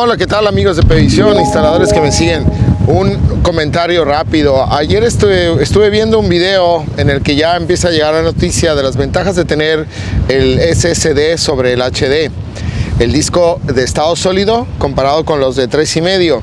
Hola, ¿qué tal amigos de Pevisión, instaladores que me siguen? Un comentario rápido. Ayer estuve viendo un video en el que ya empieza a llegar la noticia de las ventajas de tener el SSD sobre el HD. El disco de estado sólido comparado con los de 3,5.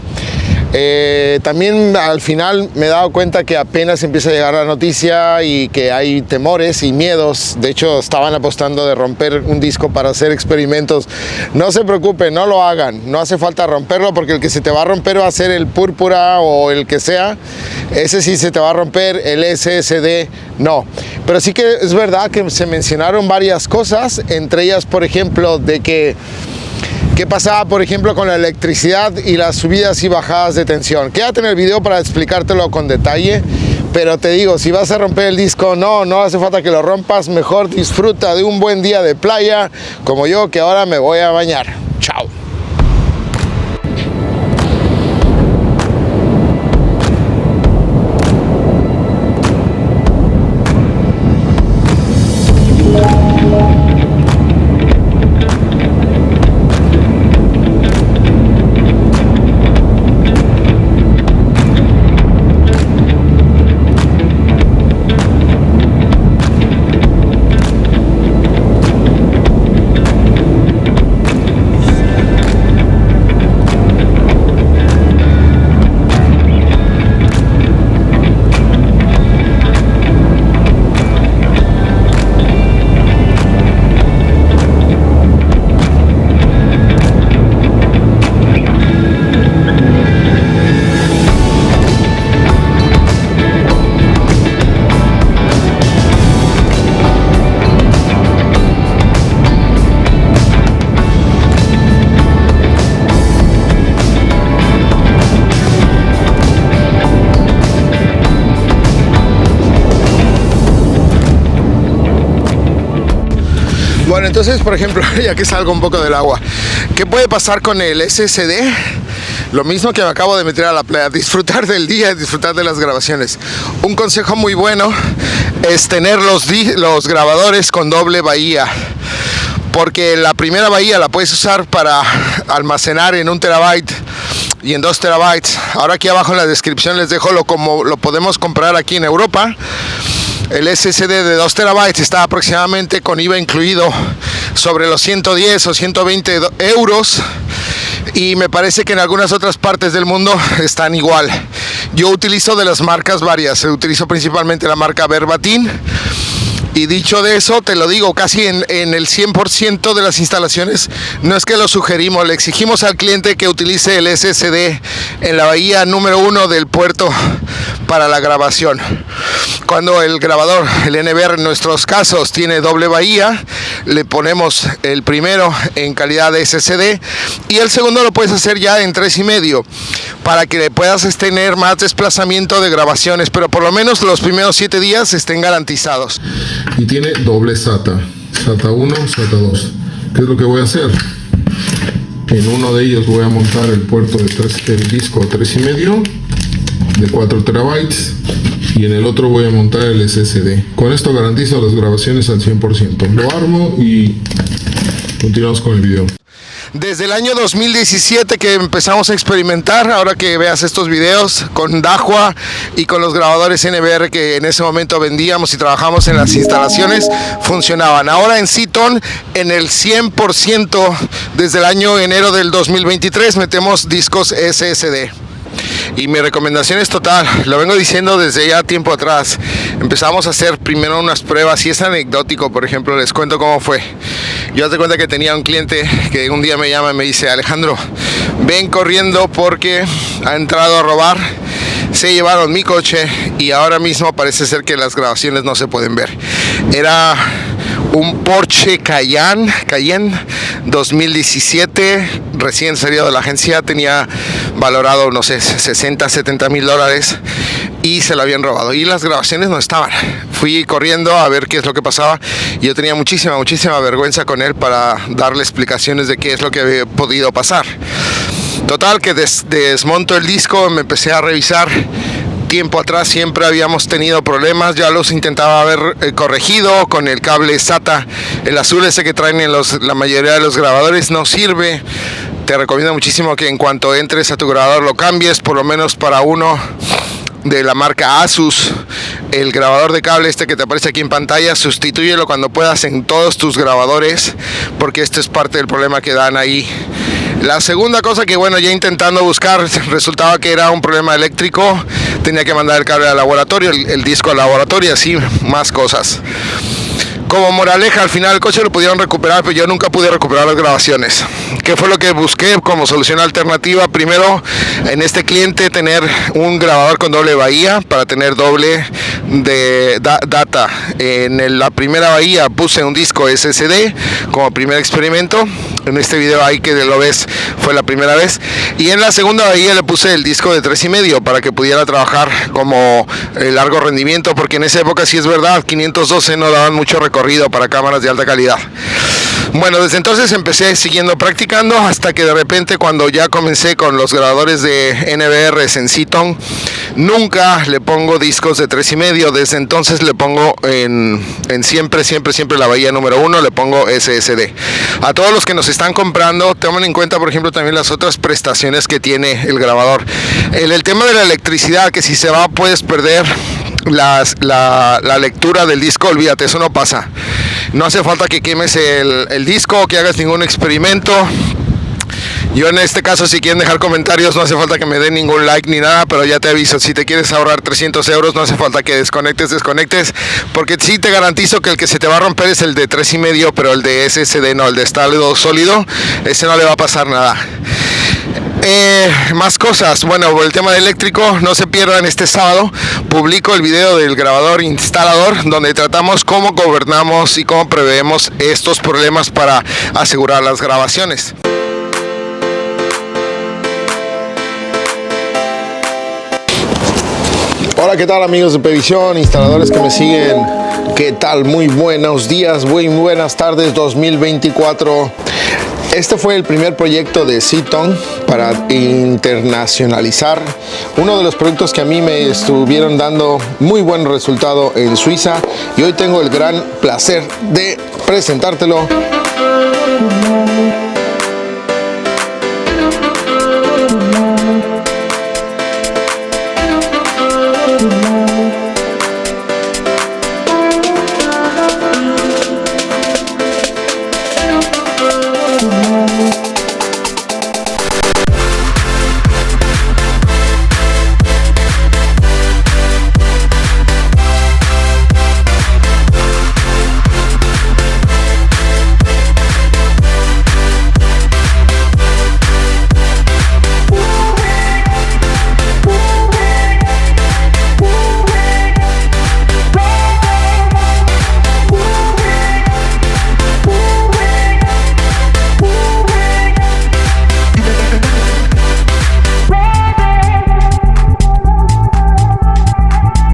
También al final me he dado cuenta que apenas empieza a llegar la noticia y que hay temores y miedos. De hecho, estaban apostando de romper un disco para hacer experimentos. No se preocupen, no lo hagan, no hace falta romperlo, porque el que se te va a romper va a ser el púrpura o el que sea. Ese sí se te va a romper, el SSD no. Pero sí que es verdad que se mencionaron varias cosas, entre ellas, por ejemplo, de que ¿qué pasaba, por ejemplo, con la electricidad y las subidas y bajadas de tensión? Quédate en el video para explicártelo con detalle, pero te digo, si vas a romper el disco, no hace falta que lo rompas, mejor disfruta de un buen día de playa, como yo, que ahora me voy a bañar. Chao. Bueno, entonces, por ejemplo, ya que salgo un poco del agua, ¿qué puede pasar con el SSD? Lo mismo que me acabo de meter a la playa, disfrutar del día, disfrutar de las grabaciones. Un consejo muy bueno es tener los grabadores con doble bahía, porque la primera bahía la puedes usar para almacenar en 1 terabyte y en 2 terabytes. Ahora aquí abajo en la descripción les dejo como lo podemos comprar aquí en Europa. El SSD de 2 terabytes está aproximadamente, con IVA incluido, sobre los 110 o 120 euros, y me parece que en algunas otras partes del mundo están igual. Yo utilizo de las marcas varias, utilizo principalmente la marca Verbatim, y dicho de eso, te lo digo, casi en el 100% de las instalaciones, no es que lo sugerimos, le exigimos al cliente que utilice el SSD en la bahía número 1 del puerto para la grabación. Cuando el grabador, el NVR en nuestros casos, tiene doble bahía, le ponemos el primero en calidad de SSD y el segundo lo puedes hacer ya en 3,5 para que puedas tener más desplazamiento de grabaciones, pero por lo menos los primeros 7 días estén garantizados. Y tiene doble SATA, SATA 1, SATA 2. ¿Qué es lo que voy a hacer? En uno de ellos voy a montar el puerto del disco 3,5 de 4 terabytes y en el otro voy a montar el SSD. Con esto garantizo las grabaciones al 100%. Lo armo y continuamos con el video. Desde el año 2017 que empezamos a experimentar, ahora que veas estos videos con Dahua y con los grabadores NVR que en ese momento vendíamos y trabajamos en las instalaciones, funcionaban. Ahora en Seaton, en el 100% desde el año enero del 2023 metemos discos SSD. Y mi recomendación es total, lo vengo diciendo desde ya tiempo atrás. Empezamos a hacer primero unas pruebas y es anecdótico. Por ejemplo, les cuento cómo fue. Yo te cuenta que tenía un cliente que un día me llama y me dice: Alejandro, ven corriendo porque ha entrado a robar, se llevaron mi coche y ahora mismo parece ser que las grabaciones no se pueden ver. Era un Porsche Cayenne 2017, recién salido de la agencia, tenía valorado, no sé, 60, 70 mil dólares y se lo habían robado y las grabaciones no estaban. Fui corriendo a ver qué es lo que pasaba y yo tenía muchísima vergüenza con él para darle explicaciones de qué es lo que había podido pasar. Total, que desmonto el disco, me empecé a revisar tiempo atrás siempre habíamos tenido problemas, ya los intentaba haber corregido con el cable SATA, el azul ese que traen en la mayoría de los grabadores no sirve. Te recomiendo muchísimo que en cuanto entres a tu grabador lo cambies, por lo menos para uno de la marca Asus. El grabador de cable este que te aparece aquí en pantalla, sustitúyelo cuando puedas en todos tus grabadores, porque este es parte del problema que dan ahí. La segunda cosa que, bueno, ya intentando buscar, resultaba que era un problema eléctrico. Tenía que mandar el cable al laboratorio, el disco al laboratorio, y así más cosas. Como moraleja, al final el coche lo pudieron recuperar, pero yo nunca pude recuperar las grabaciones. ¿Qué fue lo que busqué como solución alternativa? Primero, en este cliente tener un grabador con doble bahía para tener doble de data. En la primera bahía puse un disco SSD como primer experimento. En este video ahí que lo ves fue la primera vez. Y en la segunda bahía le puse el disco de 3,5 para que pudiera trabajar como largo rendimiento, porque en esa época sí es verdad, 512 no daban mucho recorrido para cámaras de alta calidad. Bueno, desde entonces empecé siguiendo practicando hasta que de repente, cuando ya comencé con los grabadores de NVR en Seaton, nunca le pongo discos de 3,5. Desde entonces le pongo en siempre la bahía número 1, le pongo SSD. A todos los que nos están comprando, tomen en cuenta, por ejemplo, también las otras prestaciones que tiene el grabador. El tema de la electricidad, que si se va puedes perder la lectura del disco, olvídate, eso no pasa. No hace falta que quemes el disco o que hagas ningún experimento. Yo en este caso, si quieren dejar comentarios, no hace falta que me den ningún like ni nada, pero ya te aviso, si te quieres ahorrar 300 euros, no hace falta que desconectes, porque sí te garantizo que el que se te va a romper es el de 3,5, pero el de SSD no, el de estado sólido, ese no le va a pasar nada. Más cosas. Bueno, por el tema de eléctrico, no se pierdan este sábado, publico el video del grabador instalador, donde tratamos cómo gobernamos y cómo preveemos estos problemas para asegurar las grabaciones. Hola, ¿qué tal, amigos de Pevisión, instaladores que me siguen? ¿Qué tal? Muy buenos días, muy buenas tardes 2024. Este fue el primer proyecto de Seaton para internacionalizar uno de los proyectos que a mí me estuvieron dando muy buen resultado en Suiza, y hoy tengo el gran placer de presentártelo